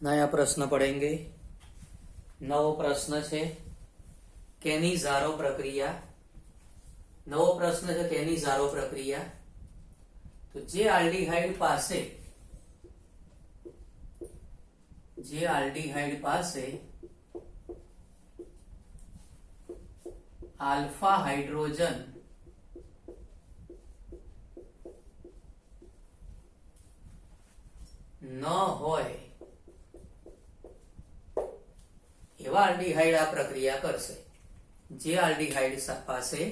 नया प्रश्न पढ़ेंगे। नवो प्रश्न है केनिज़ारो प्रक्रिया। नवो प्रश्न है केनिज़ारो प्रक्रिया। तो जे आल्डिहाइड पासे आल्फा हाइड्रोजन न होय एवा आल्डिहाइड आ प्रक्रिया करशे। जे आल्डिहाइड पासे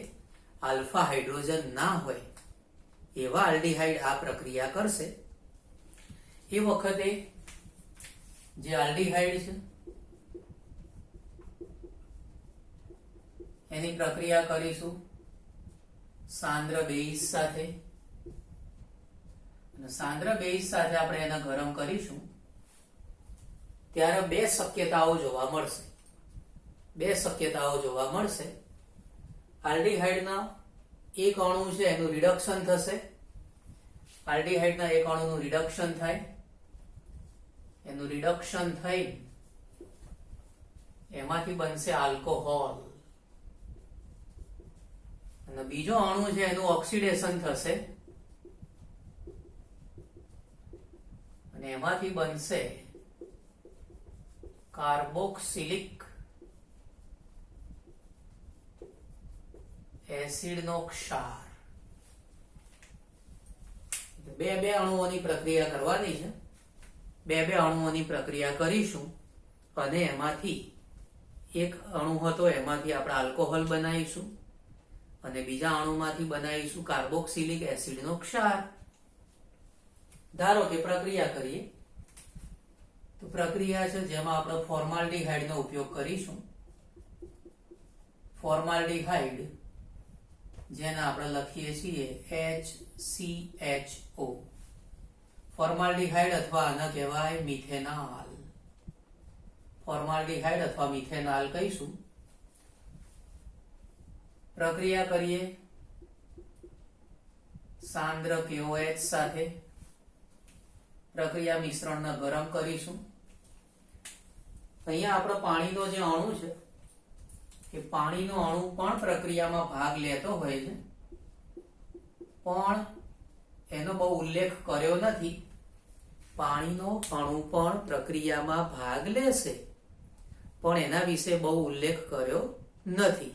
आल्फा हाइड्रोजन ना होय एवा आल्डिहाइड आ प्रक्रिया करशे। ए वखते जे आल्डिहाइड छे एनी प्रक्रिया करीशुं सांद्र बेइस साथे। सांद्र बेइस साथे આપણે એને ગરમ કરીશું ત્યારે બે શક્યતાઓ જોવા મળશે। આલ્ડિહાઇડના એક અણુ છે એનું રિડક્શન થશે। આલ્ડિહાઇડના એક અણુનું રિડક્શન થાય, એનું રિડક્શન થઈ એમાંથી બનશે આલ્કોહોલ અને બીજો અણુ છે એનું ઓક્સિડેશન થશે અને એમાંથી બનશે કાર્બોક્સિલિક એસિડનો ક્ષાર। બે અણુઓની પ્રક્રિયા કરવાની છે। બે અણુઓની પ્રક્રિયા કરીશું અને એમાંથી એક અણુ હતો એમાંથી આપણે આલ્કોહોલ બનાવીશું અને બીજા અણુમાંથી બનાવીશું કાર્બોક્સિલિક એસિડનો ક્ષાર। ધારો કે પ્રક્રિયા કરીએ તો પ્રક્રિયા છે જેમાં આપણે ફોર્માલ્ડિહાઇડનો ઉપયોગ કરીશું। ફોર્માલ્ડિહાઇડ જેને આપણે લખીએ છીએ HCHO। ફોર્માલ્ડિહાઇડ અથવા આને કહેવાય મિથેનોલ। ફોર્માલ્ડિહાઇડ અથવા મિથેનોલ કહીશું। પ્રક્રિયા કરીએ સાંદ્ર KOH સાથે। પ્રક્રિયા મિશ્રણને ગરમ કરીશું। અહીંયા આપણે પાણીનો જે અણુ છે એ પાણીનો અણુ પણ પ્રક્રિયામાં ભાગ લેતો હોય છે પણ એનો બહુ ઉલ્લેખ કર્યો નથી। પાણીનો અણુ પણ પ્રક્રિયામાં ભાગ લેશે પણ એના વિશે બહુ ઉલ્લેખ કર્યો નથી।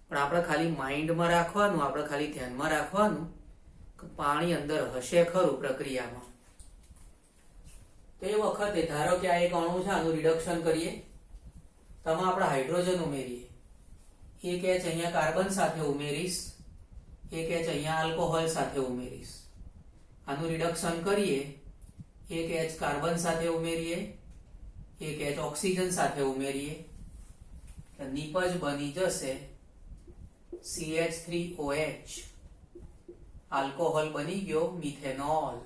પણ આપણે ખાલી માઇન્ડમાં રાખવાનું, આપણે ખાલી ધ્યાનમાં રાખવાનું કે પાણી અંદર હશે ખરું પ્રક્રિયામાં। તો એ વખતે ધારો કે આ એક અણુ છે આનું રિડક્શન કરીએ તો આમાં આપણે હાઇડ્રોજન ઉમેરીએ। એક H અહીંયા કાર્બન સાથે ઉમેરીશ, એક H અહીંયા આલ્કોહોલ સાથે ઉમેરીશ। આનું રિડક્શન કરીએ, એક H કાર્બન સાથે ઉમેરીએ, એક H ઓક્સિજન સાથે ઉમેરીએ તો નિપજ બની જશે CH3OH। આલ્કોહોલ બની ગયો મિથેનોલ।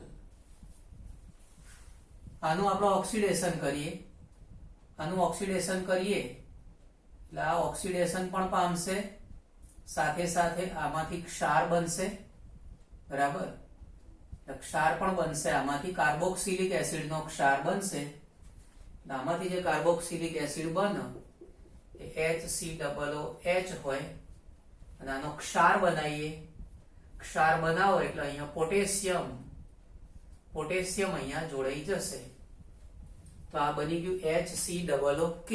આનું આપણે ઓક્સિડેશન કરીએ એટલે આ ઓક્સિડેશન પણ પામશે, સાથે સાથે આમાંથી ક્ષાર બનશે, બરાબર? ક્ષાર પણ બનશે, આમાંથી કાર્બોક્સિલિક એસિડનો ક્ષાર બનશે। આમાંથી જે કાર્બોક્સિલિક એસિડ બને એ HCOOH હોય અને આનો ક્ષાર બનાવીએ। ક્ષાર બનાવો એટલે અહીંયા પોટેશિયમ અહીંયા જોડાઈ જશે તો આ બની ગયું HCOOK।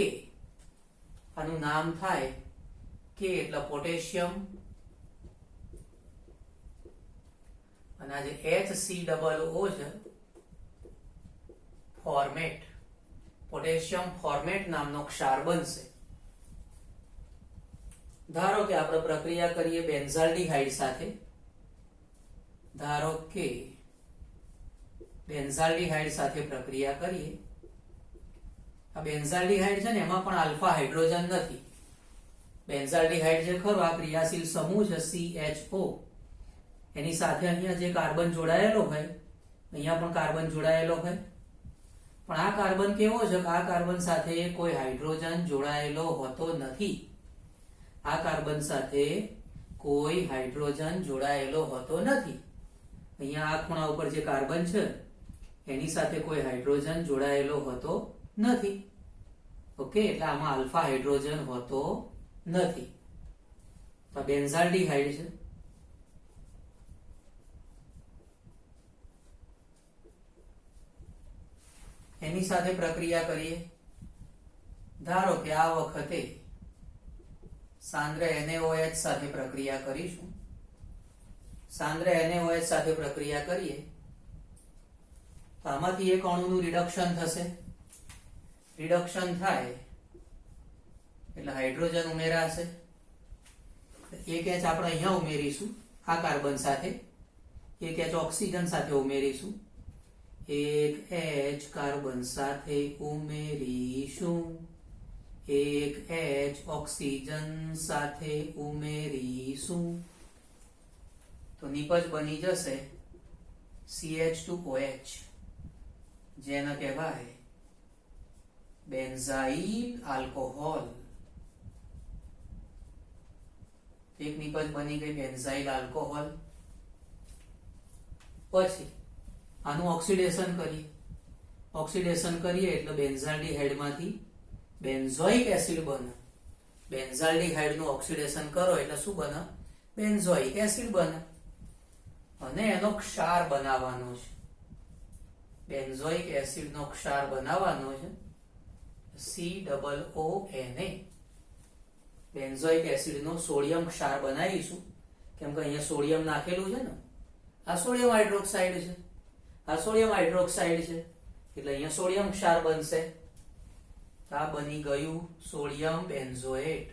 આનું નામ થાય K એટલે પોટેશિયમ અને આ જે HCOO છે ફોર્મેટ, પોટેશિયમ ફોર્મેટ નામનો ક્ષાર બનશે। ધારો કે આપણે પ્રક્રિયા કરીએ બેન્ઝાલ્ડિહાઇડ સાથે। ધારો કે બેન્ઝાલ્ડિહાઇડ સાથે પ્રક્રિયા કરીએ। આ બેન્ઝાલ્ડિહાઇડ છે ને એમાં પણ આલ્ફા હાઇડ્રોજન નથી। બેન્ઝાલ્ડિહાઇડ જે ખરો આ ક્રિયાશીલ સમૂહ છે CHO એની સાથે અહીંયા જે કાર્બન જોડાયેલો હોય અહીંયા પણ કાર્બન જોડાયેલો હોય પણ આ કાર્બન કેવો છે કે આ કાર્બન સાથે કોઈ હાઇડ્રોજન જોડાયેલો હોતો નથી। આ કાર્બન સાથે કોઈ હાઇડ્રોજન જોડાયેલો હોતો નથી। અહીંયા આ ખૂણા ઉપર જે કાર્બન છે એની સાથે કોઈ હાઇડ્રોજન જોડાયેલો હોતો નથી. ઓકે, એટલે આમાં આલ્ફા હાઇડ્રોજન હોતો નથી. તો બેન્ઝાલ્ડિહાઇડ છે. એની સાથે પ્રક્રિયા કરીએ. ધારો કે આ વખતે સાંદ્ર NaOH સાથે પ્રક્રિયા કરીશું. સાંદ્ર NaOH સાથે પ્રક્રિયા કરીએ તો આમાંથી એક અણુનું રિડક્શન થશે. રિડક્શન થાય એટલે હાઇડ્રોજન ઉમેરાશે. એક H આપણે અહીંયા ઉમેરીશું આ કાર્બન સાથે, એક H ઓક્સિજન સાથે ઉમેરીશું. એક H કાર્બન સાથે ઉમેરીશું, એક H ઓક્સિજન સાથે ઉમેરીશું તો નિપજ બની જશે CH2OH, જેને કહેવાય બેન્ઝાઇલ આલ્કોહોલ. એક નિપજ બની ગઈ બેન્ઝાઇલ આલ્કોહોલ. પછી આનું ઓક્સિડેશન કરીએ. ઓક્સિડેશન કરીએ એટલે બેન્ઝાલ્ડિહાઇડ માંથી બેન્ઝોઇક એસિડ બને. બેન્ઝાલ્ડિહાઇડ નું ઓક્સિડેશન કરો એટલે શું બને? બેન્ઝોઇક એસિડ બને. અને એનો ક્ષાર બનાવવાનો છે. બેન્ઝોઇક એસિડ નો ક્ષાર બનાવવાનો છે COONA. બેન્ઝોઇક એસિડ નો સોડિયમ ક્ષાર બનાવીશું, કેમ કે અહીંયા સોડિયમ નાખેલું છે ને. આ સોડિયમ હાઇડ્રોક્સાઇડ છે, આ સોડિયમ હાઇડ્રોક્સાઇડ છે એટલે અહીંયા સોડિયમ ક્ષાર બનશે. આ બની ગયું સોડિયમ બેન્ઝોએટ.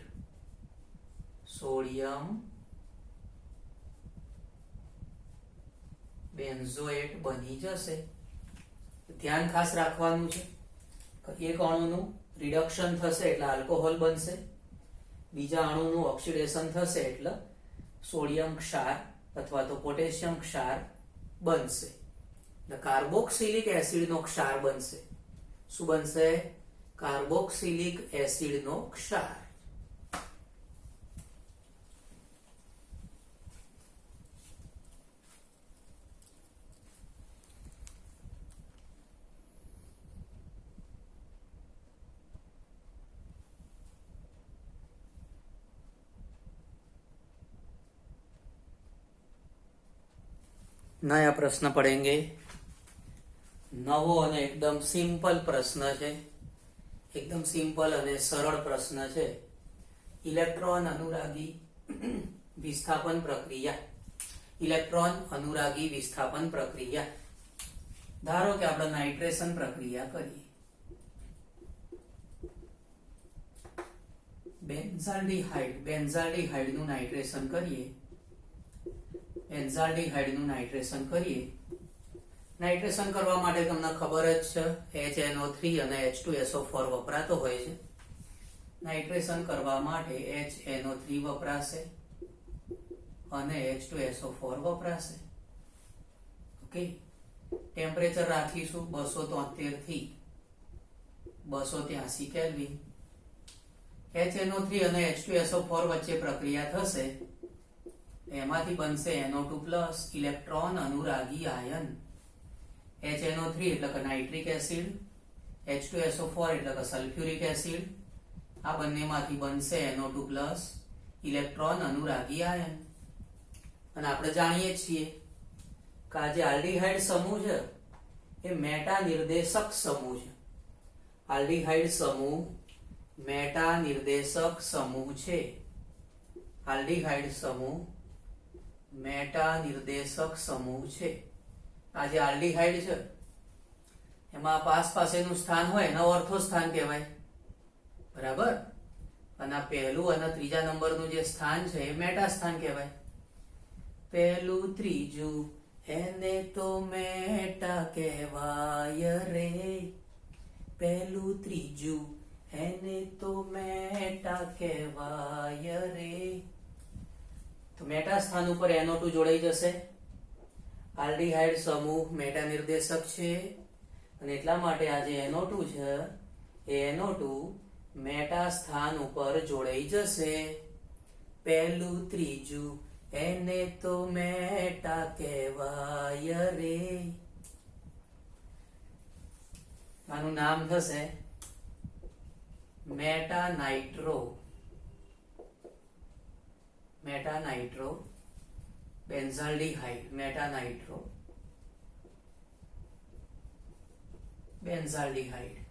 સોડિયમ બેન્ઝોએટ બની જશે. ધ્યાન ખાસ રાખવાનું છે કે એક અણુનું રિડક્શન થશે એટલે આલ્કોહોલ બનશે, બીજા અણુનું ઓક્સિડેશન થશે એટલે સોડિયમ ક્ષાર અથવા તો પોટેશિયમ ક્ષાર બનશે. કાર્બોક્સિલિક એસિડ નો ક્ષાર બનશે. શું બનશે? કાર્બોક્સિલિક એસિડ નો ક્ષાર. नया प्रश्न पढ़ेंगे. नवो અને એકદમ સિમ્પલ પ્રશ્ન છે. એકદમ સિમ્પલ અને સરળ પ્રશ્ન છે. ઇલેક્ટ્રોન અનુરાગી વિસ્થાપન પ્રક્રિયા. ઇલેક્ટ્રોન અનુરાગી વિસ્થાપન પ્રક્રિયા. ધારો કે આપણે નાઇટ્રેશન પ્રક્રિયા કરીએ. બેન્ઝાલ્ડિહાઇડ નું નાઇટ્રેશન કરીએ. બેન્ઝાલ્ડિહાઇડ નું નાઇટ્રેશન કરીએ. નાઇટ્રેશન કરવા માટે તમને ખબર જ છે HNO3 અને H2SO4 વપરાતો હોય છે. નાઇટ્રેશન કરવા માટે HNO3 વપરાશે અને H2SO4 વપરાશે. ઓકે, ટેમ્પરેચર રાખીશું 273 થી 283 કેલ્વિન. HNO3 અને H2SO4 વચ્ચે પ્રક્રિયા થશે, એમાંથી બનશે NO2+ ઇલેક્ટ્રોન અનુરાગી આયન. HNO3 એટલે કે નાઇટ્રિક એસિડ, H2SO4 એટલે કે સલ્ફ્યુરિક એસિડ. આ બંનેમાંથી બનશે NO2+ ઇલેક્ટ્રોન અનુરાગી આયન. અને આપણે જાણીએ છીએ કે આ જે આલ્ડીહાઇડ સમૂહ છે એ મેટા નિર્દેશક સમૂહ છે. આલ્ડીહાઇડ સમૂહ મેટા નિર્દેશક સમૂહ છે. આલ્ડીહાઇડ સમૂહ મેટા નિર્દેશક સમૂહ છે. આ જે આલ્ડીહાઇડ છે એમાં પાસેનું સ્થાન હોય એને ઓર્થો સ્થાન કહેવાય. બરાબર? અને આ પહેલું અને ત્રીજા નંબરનું જે સ્થાન છે એ મેટા સ્થાન કહેવાય. પહેલું ત્રીજું એને તો મેટા કહેવાય રે. પહેલું ત્રીજું એને તો મેટા કહેવાય રે. તો મેટા સ્થાન ઉપર NO2 જોડાઈ જશે. આલ્ડીહાઇડ સમૂહ મેટા નિર્દેશક છે અને એટલા માટે આ જે NO2 છે એ NO2 મેટા સ્થાન ઉપર જોડાઈ જશે. પહેલું ત્રીજું એને તો મેટા કહેવાય રે. આનું નામ થશે મેટાનાઇટ્રો બેન્ઝાલ્ડીહાઇડ બેન્ઝાલ્ડીહાઇડ